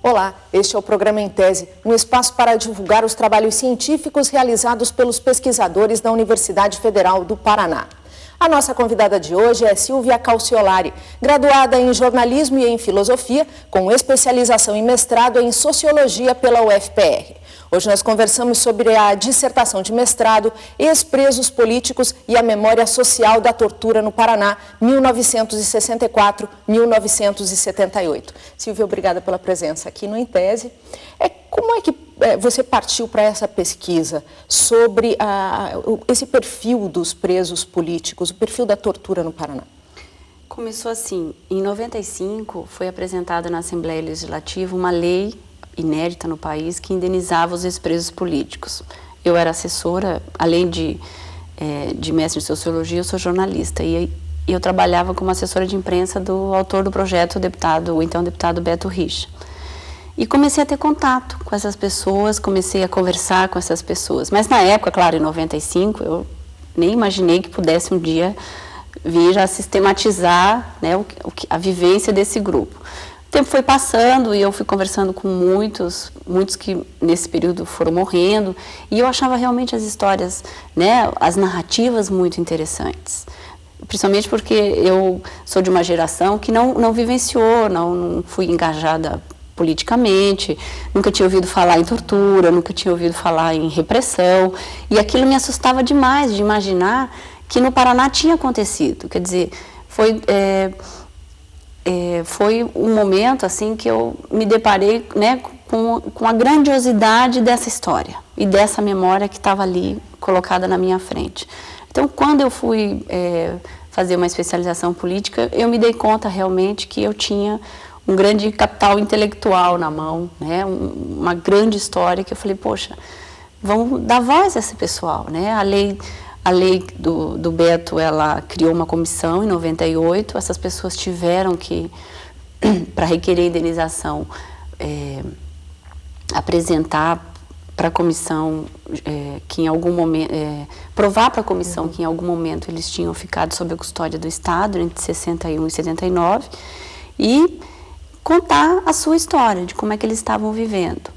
Olá, este é o programa Em Tese, um espaço para divulgar os trabalhos científicos realizados pelos pesquisadores da Universidade Federal do Paraná. A nossa convidada de hoje é Silvia Calciolari, graduada em jornalismo e em filosofia, com especialização em mestrado em sociologia pela UFPR. Hoje nós conversamos sobre a dissertação de mestrado, Ex-presos políticos e a memória social da tortura no Paraná, 1964-1978. Silvia, obrigada pela presença aqui no Em Tese. Como é que você partiu para essa pesquisa sobre esse perfil dos presos políticos, o perfil da tortura no Paraná? Começou assim, em 95 foi apresentada na Assembleia Legislativa uma lei inédita no país que indenizava os ex-presos políticos. Eu era assessora, além de mestre em sociologia, eu sou jornalista e eu trabalhava como assessora de imprensa do autor do projeto, o então deputado Beto Richa. E comecei a ter contato com essas pessoas, comecei a conversar com essas pessoas. Mas na época, claro, em 95, eu nem imaginei que pudesse um dia vir a sistematizar, né, a vivência desse grupo. O tempo foi passando e eu fui conversando com muitos que nesse período foram morrendo, e eu achava realmente as histórias, né, as narrativas muito interessantes. Principalmente porque eu sou de uma geração que não vivenciou, não fui engajada politicamente, nunca tinha ouvido falar em tortura, nunca tinha ouvido falar em repressão, e aquilo me assustava demais de imaginar que no Paraná tinha acontecido. Quer dizer, foi um momento assim que eu me deparei, né, com a grandiosidade dessa história e dessa memória que estava ali colocada na minha frente. Então, quando eu fui fazer uma especialização política, eu me dei conta realmente que eu tinha um grande capital intelectual na mão, né, uma grande história que eu falei, poxa, vamos dar voz a esse pessoal, né? A lei do Beto, ela criou uma comissão em 98, essas pessoas tiveram que, para requerer indenização, apresentar para a comissão que em algum momento, provar para a comissão que em algum momento eles tinham ficado sob a custódia do Estado, entre 61 e 79, e contar a sua história, de como é que eles estavam vivendo.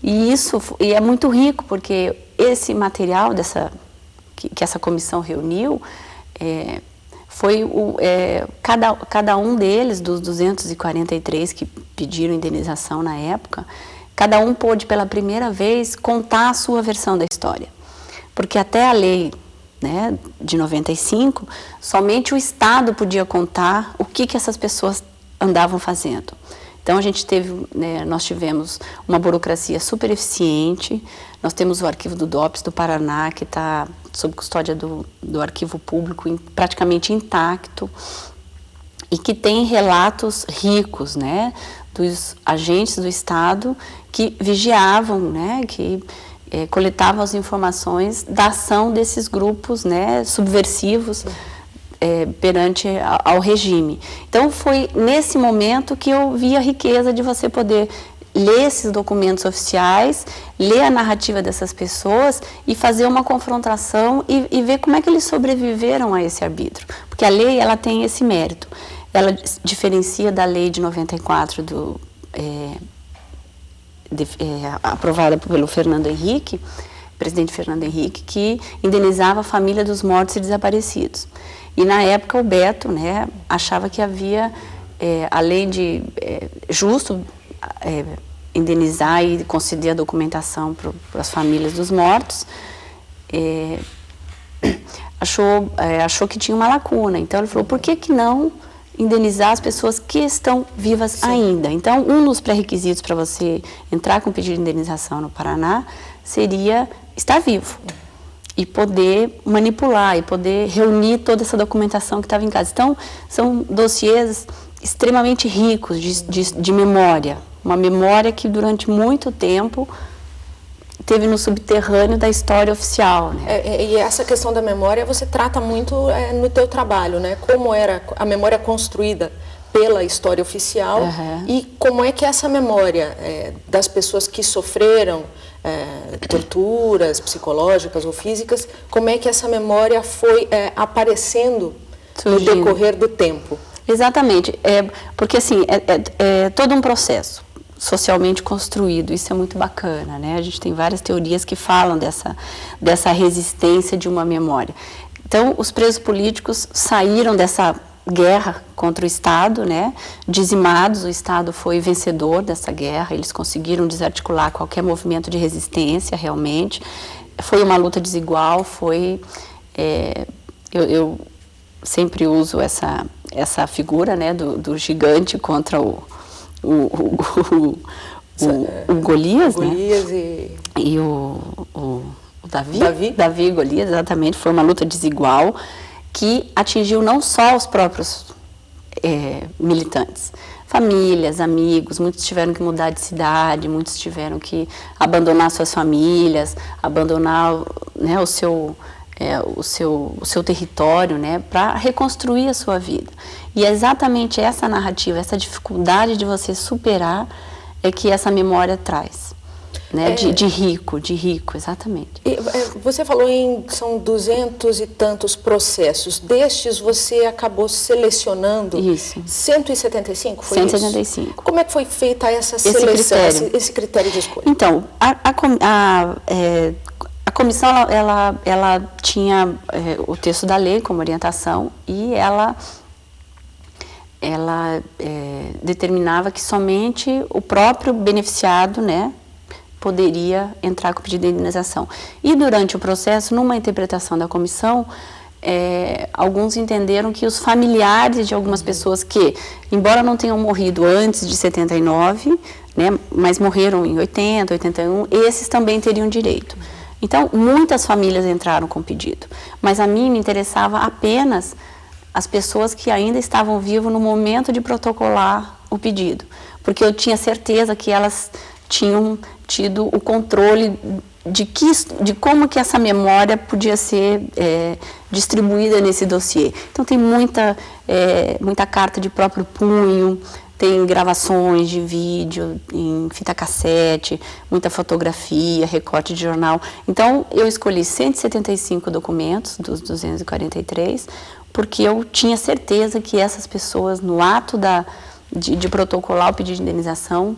E é muito rico, porque esse material que essa comissão reuniu, foi cada um deles, dos 243 que pediram indenização na época, cada um pôde pela primeira vez contar a sua versão da história. Porque até a lei, né, de 95, somente o Estado podia contar o que essas pessoas andavam fazendo. Então, nós tivemos uma burocracia super eficiente, nós temos o arquivo do DOPS do Paraná, que está sob custódia do arquivo público, praticamente intacto, e que tem relatos ricos, né, dos agentes do Estado que vigiavam, né, que coletavam as informações da ação desses grupos, né, subversivos, perante ao regime. Então, foi nesse momento que eu vi a riqueza de você poder ler esses documentos oficiais, ler a narrativa dessas pessoas e fazer uma confrontação e ver como é que eles sobreviveram a esse arbítrio. Porque a lei, ela tem esse mérito. Ela diferencia da lei de 94, aprovada pelo Fernando Henrique, presidente Fernando Henrique, que indenizava a família dos mortos e desaparecidos. E na época o Beto, né, achava que havia, além de justo indenizar e conceder a documentação para as famílias dos mortos, achou que tinha uma lacuna. Então ele falou, por que não indenizar as pessoas que estão vivas ainda? Então, um dos pré-requisitos para você entrar com pedido de indenização no Paraná seria estar vivo e poder manipular e poder reunir toda essa documentação que estava em casa. Então, são dossiês extremamente ricos de memória, uma memória que durante muito tempo teve no subterrâneo da história oficial, né? E essa questão da memória você trata muito no teu trabalho, né? Como era a memória construída pela história oficial, e como é que essa memória das pessoas que sofreram torturas psicológicas ou físicas, como é que essa memória foi aparecendo no decorrer do tempo? Exatamente, porque assim, é todo um processo. socialmente construído. Isso é muito bacana, né? A gente tem várias teorias que falam dessa resistência de uma memória. Então, os presos políticos saíram dessa guerra contra o Estado, né? Dizimados, o Estado foi vencedor dessa guerra, eles conseguiram desarticular qualquer movimento de resistência, realmente. Foi uma luta desigual, eu sempre uso essa figura, né, do gigante contra o Golias, né? Golias E o Davi e Golias, exatamente. Foi uma luta desigual que atingiu não só os próprios militantes, famílias, amigos. Muitos tiveram que mudar de cidade, muitos tiveram que abandonar suas famílias, abandonar, né, o seu território, né, para reconstruir a sua vida. E é exatamente essa narrativa, essa dificuldade de você superar é que essa memória traz, né, de rico, exatamente. E, você falou são 200 e tantos processos. Destes, você acabou selecionando 175, foi 175. Isso? Como é que foi feita essa seleção, esse critério de escolha? Então, a comissão, ela tinha o texto da lei como orientação e ela determinava que somente o próprio beneficiado, né, poderia entrar com o pedido de indenização. E durante o processo, numa interpretação da comissão, alguns entenderam que os familiares de algumas pessoas que, embora não tenham morrido antes de 79, né, mas morreram em 80, 81, esses também teriam direito. Então, muitas famílias entraram com pedido, mas a mim me interessava apenas as pessoas que ainda estavam vivas no momento de protocolar o pedido, porque eu tinha certeza que elas tinham tido o controle de como que essa memória podia ser distribuída nesse dossiê. Então, tem muita carta de próprio punho, tem gravações de vídeo em fita cassete, muita fotografia, recorte de jornal. Então, eu escolhi 175 documentos dos 243, porque eu tinha certeza que essas pessoas, no ato de protocolar o pedido de indenização,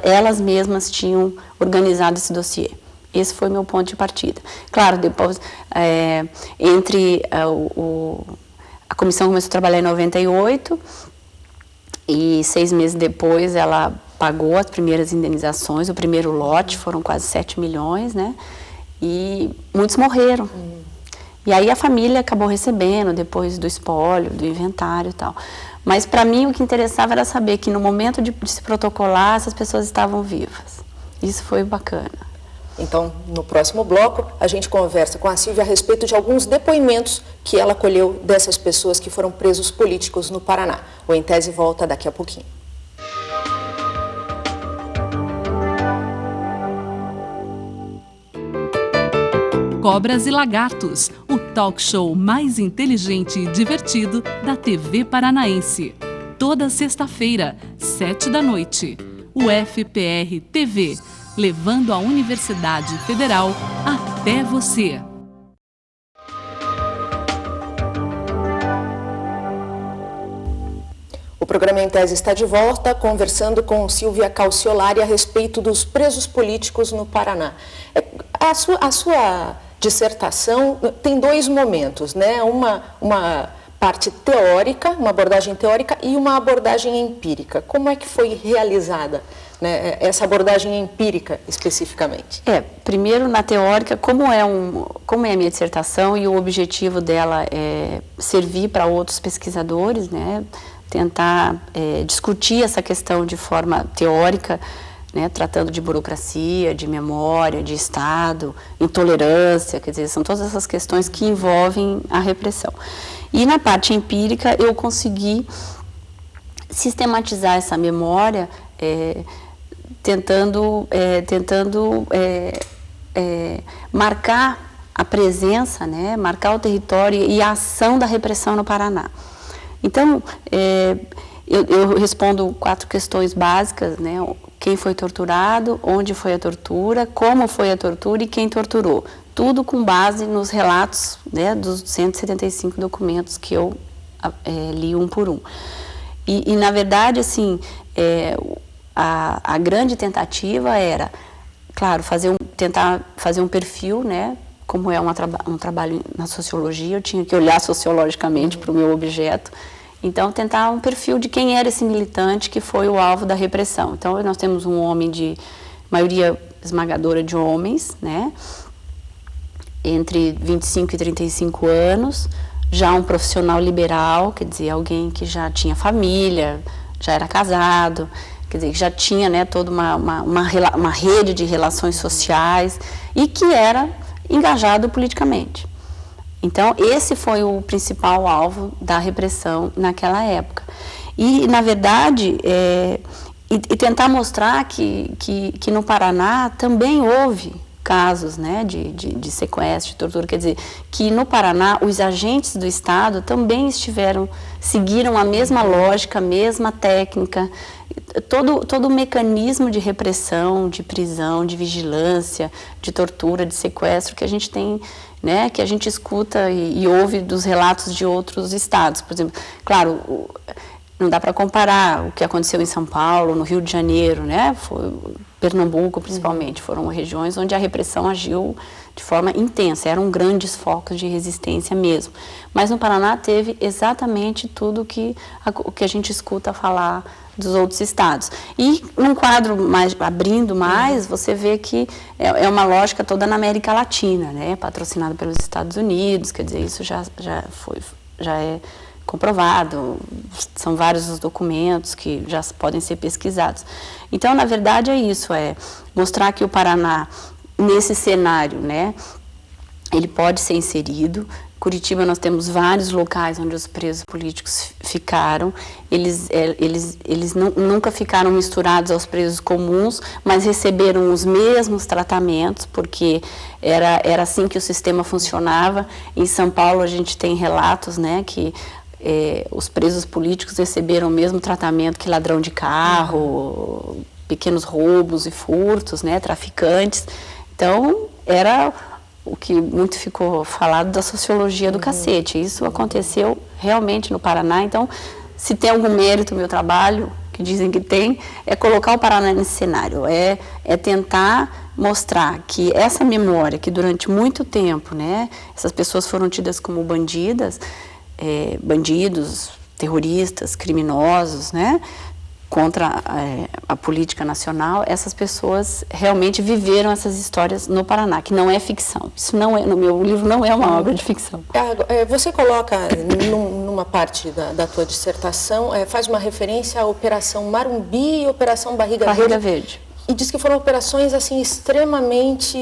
elas mesmas tinham organizado esse dossiê. Esse foi meu ponto de partida. Claro, depois, a comissão começou a trabalhar em 98, e 6 meses depois ela pagou as primeiras indenizações, o primeiro lote, foram quase 7 milhões, né? E muitos morreram. E aí a família acabou recebendo, depois do espólio, do inventário e tal. Mas para mim o que interessava era saber que no momento de se protocolar, essas pessoas estavam vivas. Isso foi bacana. Então, no próximo bloco, a gente conversa com a Silvia a respeito de alguns depoimentos que ela colheu dessas pessoas que foram presos políticos no Paraná. O Em Tese volta daqui a pouquinho. Cobras e Lagartos, o talk show mais inteligente e divertido da TV paranaense. Toda sexta-feira, 19h, o FPR TV, levando a Universidade Federal até você. O programa Em Tese está de volta, conversando com Silvia Calciolari a respeito dos presos políticos no Paraná. A sua dissertação tem 2 momentos, né? Uma parte teórica, uma abordagem teórica e uma abordagem empírica. Como é que foi realizada, né, essa abordagem empírica especificamente? Primeiro na teórica, como é a minha dissertação e o objetivo dela é servir para outros pesquisadores, né? Tentar discutir essa questão de forma teórica, né, tratando de burocracia, de memória, de Estado, intolerância, quer dizer, são todas essas questões que envolvem a repressão. E na parte empírica eu consegui sistematizar essa memória, tentando marcar a presença, né, marcar o território e a ação da repressão no Paraná. Então, eu respondo 4 questões básicas, né? Quem foi torturado, onde foi a tortura, como foi a tortura e quem torturou. Tudo com base nos relatos, né, dos 175 documentos que eu li um por um. E na verdade, assim, a grande tentativa era, claro, tentar fazer um perfil, né? Como é um trabalho na sociologia, eu tinha que olhar sociologicamente para o meu objeto. Então, tentar um perfil de quem era esse militante que foi o alvo da repressão. Então, nós temos um homem de maioria esmagadora de homens, né? Entre 25 e 35 anos, já um profissional liberal, quer dizer, alguém que já tinha família, já era casado, quer dizer, que já tinha, né, toda uma rede de relações sociais e que era engajado politicamente. Então, esse foi o principal alvo da repressão naquela época. E, na verdade, e tentar mostrar que no Paraná também houve casos, né, de sequestro, de tortura, quer dizer, que no Paraná os agentes do Estado também seguiram a mesma lógica, a mesma técnica, todo o mecanismo de repressão, de prisão, de vigilância, de tortura, de sequestro que a gente tem, né, que a gente escuta e ouve dos relatos de outros estados. Por exemplo, claro, não dá para comparar o que aconteceu em São Paulo, no Rio de Janeiro, né, Pernambuco principalmente, foram regiões onde a repressão agiu de forma intensa, eram grandes focos de resistência mesmo. Mas no Paraná teve exatamente tudo o que a gente escuta falar dos outros estados. E num quadro abrindo mais, você vê que é uma lógica toda na América Latina, né, patrocinada pelos Estados Unidos, quer dizer, isso já é comprovado, são vários os documentos que já podem ser pesquisados. Então, na verdade, é isso, mostrar que o Paraná, nesse cenário, né, ele pode ser inserido. Curitiba, nós temos vários locais onde os presos políticos ficaram, eles nunca ficaram misturados aos presos comuns, mas receberam os mesmos tratamentos, porque era assim que o sistema funcionava. Em São Paulo, a gente tem relatos, né, que os presos políticos receberam o mesmo tratamento que ladrão de carro, pequenos roubos e furtos, né, traficantes. Então, era o que muito ficou falado da sociologia do cacete. Isso aconteceu realmente no Paraná. Então, se tem algum mérito no meu trabalho, que dizem que tem, é colocar o Paraná nesse cenário, é tentar mostrar que essa memória, que durante muito tempo, né, essas pessoas foram tidas como bandidos, terroristas, criminosos, né, contra a política nacional, essas pessoas realmente viveram essas histórias no Paraná, que não é ficção. Isso não é, no meu livro não é uma obra de ficção. Você coloca numa parte da tua dissertação, faz uma referência à Operação Marumbi e Operação Barriga Verde. E diz que foram operações assim extremamente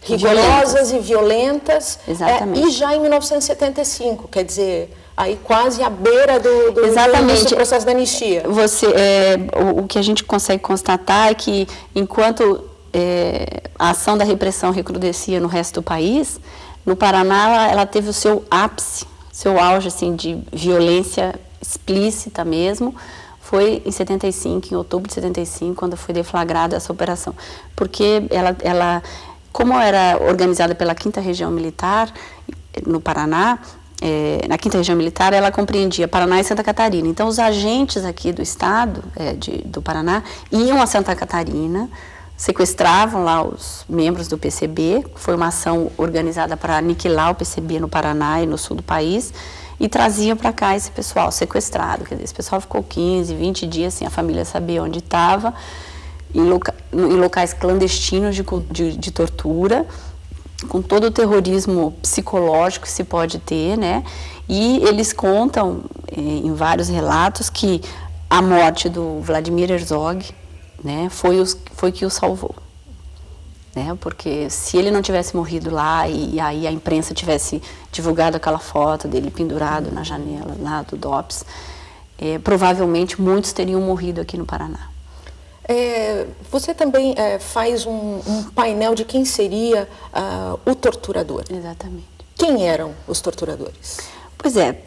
rigorosas e violentas. Exatamente. E já em 1975, quer dizer, aí quase à beira do processo da anistia. O que a gente consegue constatar é que enquanto a ação da repressão recrudescia no resto do país, no Paraná ela teve o seu ápice, seu auge assim, de violência explícita mesmo, foi em 75, em outubro de 75, quando foi deflagrada essa operação. Porque ela como era organizada pela 5ª Região Militar, no Paraná, na 5ª Região Militar, ela compreendia Paraná e Santa Catarina. Então, os agentes aqui do estado, do Paraná, iam a Santa Catarina, sequestravam lá os membros do PCB, foi uma ação organizada para aniquilar o PCB no Paraná e no sul do país, e traziam para cá esse pessoal sequestrado. Quer dizer, esse pessoal ficou 15, 20 dias sem a família saber onde estava, em locais clandestinos de tortura, com todo o terrorismo psicológico que se pode ter, né? E eles contam em vários relatos que a morte do Vladimir Herzog, né, foi que o salvou. Né? Porque se ele não tivesse morrido lá e aí a imprensa tivesse divulgado aquela foto dele pendurado na janela lá do DOPS, provavelmente muitos teriam morrido aqui no Paraná. Você também faz um painel de quem seria o torturador. Exatamente. Quem eram os torturadores? Pois é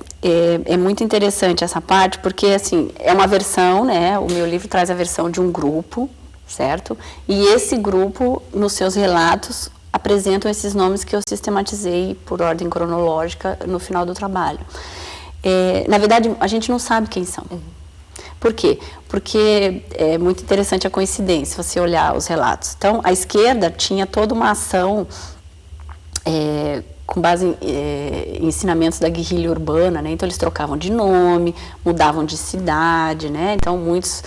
muito interessante essa parte, porque assim, é uma versão, né? O meu livro traz a versão de um grupo, certo? E esse grupo, nos seus relatos, apresentam esses nomes que eu sistematizei por ordem cronológica no final do trabalho. Na verdade, a gente não sabe quem são. Por quê? Porque é muito interessante a coincidência, se você olhar os relatos. Então, a esquerda tinha toda uma ação com base em ensinamentos da guerrilha urbana, né? Então eles trocavam de nome, mudavam de cidade, né? Então muitos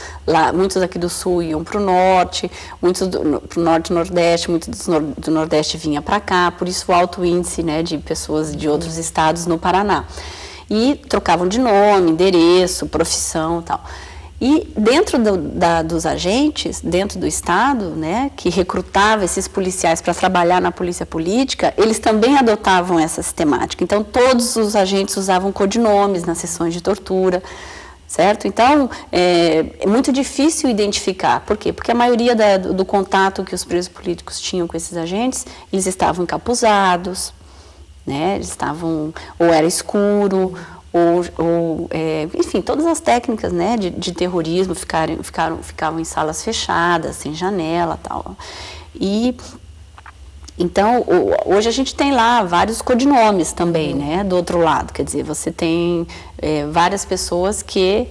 aqui do sul iam para o norte, muitos para o norte e nordeste, muitos do nordeste vinha para cá, por isso o alto índice, né, de pessoas de outros estados no Paraná. E trocavam de nome, endereço, profissão e tal. E dentro dos agentes, dentro do Estado, né, que recrutava esses policiais para trabalhar na polícia política, eles também adotavam essa sistemática. Então, todos os agentes usavam codinomes nas sessões de tortura, certo? Então, é muito difícil identificar. Por quê? Porque a maioria do contato que os presos políticos tinham com esses agentes, eles estavam encapuzados, né, eles estavam, ou era escuro, enfim, todas as técnicas, né, de terrorismo ficavam em salas fechadas, sem janela, tal. E então hoje a gente tem lá vários codinomes também, né, do outro lado. Quer dizer, você tem várias pessoas que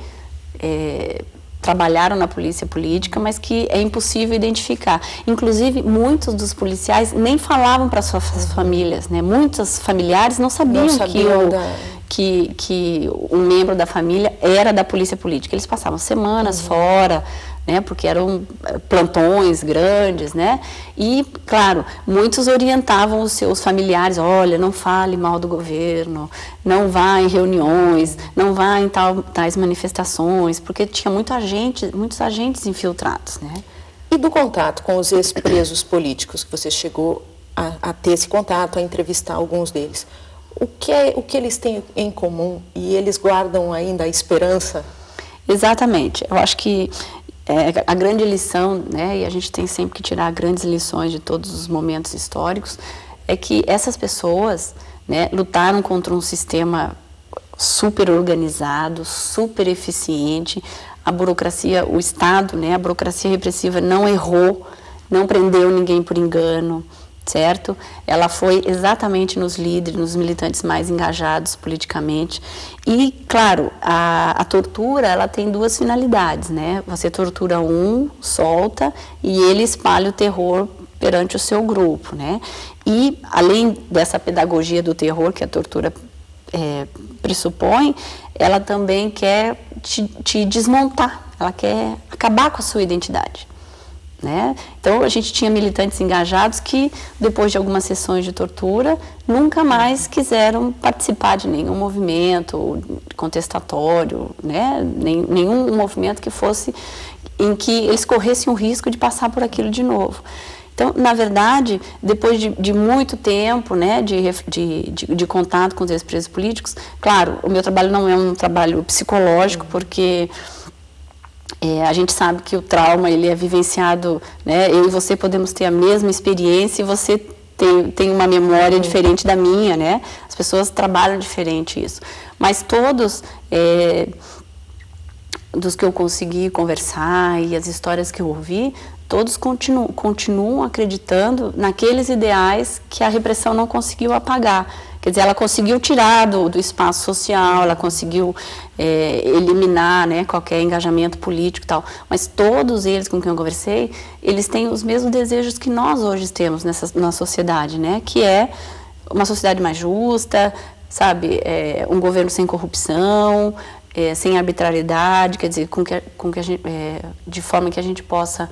trabalharam na polícia política, mas que é impossível identificar. Inclusive, muitos dos policiais nem falavam para suas famílias, né? Muitos familiares não sabiam que um membro da família era da polícia política. Eles passavam semanas fora, né, porque eram plantões grandes, né, e, claro, muitos orientavam os seus familiares, olha, não fale mal do governo, não vá em reuniões, não vá em tais manifestações, porque tinha muitos agentes infiltrados, né. E do contato com os ex-presos políticos, que você chegou a ter esse contato, a entrevistar alguns deles, o que eles têm em comum e eles guardam ainda a esperança? Exatamente. Eu acho que a grande lição, né, e a gente tem sempre que tirar grandes lições de todos os momentos históricos, é que essas pessoas, né, lutaram contra um sistema super organizado, super eficiente. A burocracia, o Estado, né, a burocracia repressiva não errou, não prendeu ninguém por engano, certo? Ela foi exatamente nos líderes, nos militantes mais engajados politicamente. E, claro, a tortura, ela tem duas finalidades, né? Você tortura solta, e ele espalha o terror perante o seu grupo, né? E, além dessa pedagogia do terror que a tortura pressupõe, ela também quer te desmontar, ela quer acabar com a sua identidade. Né? Então, a gente tinha militantes engajados que, depois de algumas sessões de tortura, nunca mais quiseram participar de nenhum movimento contestatório, né? Nenhum movimento que fosse em que eles corressem o risco de passar por aquilo de novo. Então, na verdade, depois de muito tempo, né, de contato com os ex-presos políticos, claro, o meu trabalho não é um trabalho psicológico, porque a gente sabe que o trauma, ele é vivenciado, né? Eu e você podemos ter a mesma experiência e você tem uma memória diferente da minha, né? As pessoas trabalham diferente isso. Mas todos, dos que eu consegui conversar e as histórias que eu ouvi, todos continuam acreditando naqueles ideais que a repressão não conseguiu apagar. Quer dizer, ela conseguiu tirar do espaço social, ela conseguiu eliminar, né, qualquer engajamento político e tal. Mas todos eles com quem eu conversei, eles têm os mesmos desejos que nós hoje temos na sociedade, né? Que é uma sociedade mais justa, sabe? Um governo sem corrupção, sem arbitrariedade, quer dizer, de forma que a gente possa,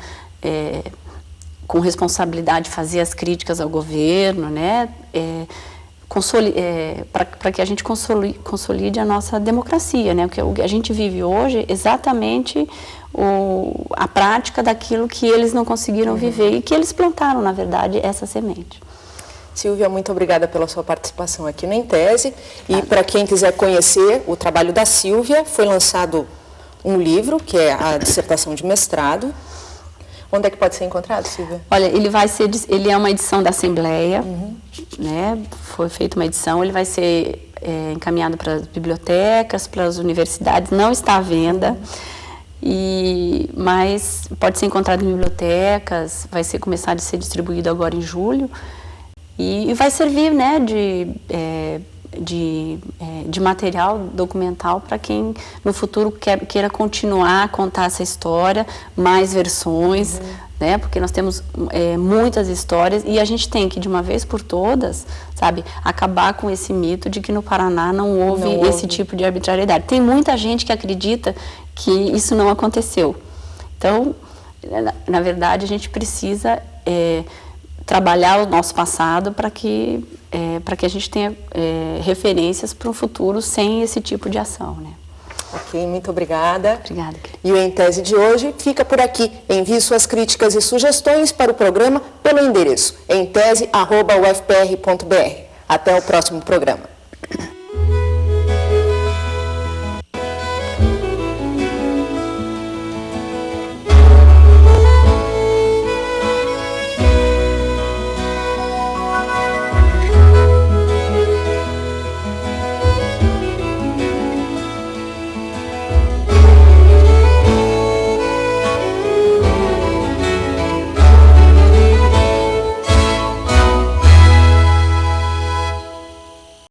com responsabilidade, fazer as críticas ao governo, né? Para que a gente consolide a nossa democracia, né? O que a gente vive hoje é exatamente a prática daquilo que eles não conseguiram viver e que eles plantaram, na verdade, essa semente. Silvia, muito obrigada pela sua participação aqui no Em Tese. E para quem quiser conhecer o trabalho da Silvia, foi lançado um livro, que é a dissertação de mestrado. Onde é que pode ser encontrado, Silvia? Olha, ele é uma edição da Assembleia, né? Foi feita uma edição, ele vai ser encaminhado para as bibliotecas, para as universidades, não está à venda, mas pode ser encontrado em bibliotecas, vai começar a ser distribuído agora em julho, e vai servir, né, de material documental para quem no futuro queira continuar a contar essa história, mais versões, né? Porque nós temos muitas histórias e a gente tem que, de uma vez por todas, sabe, acabar com esse mito de que no Paraná não houve esse tipo de arbitrariedade. Tem muita gente que acredita que isso não aconteceu. Então, na verdade, a gente precisa trabalhar o nosso passado para que a gente tenha referências para um futuro sem esse tipo de ação, né? Ok, muito obrigada. Obrigada, querida. E o Em Tese de hoje fica por aqui. Envie suas críticas e sugestões para o programa pelo endereço emtese@ufpr.br. Até o próximo programa.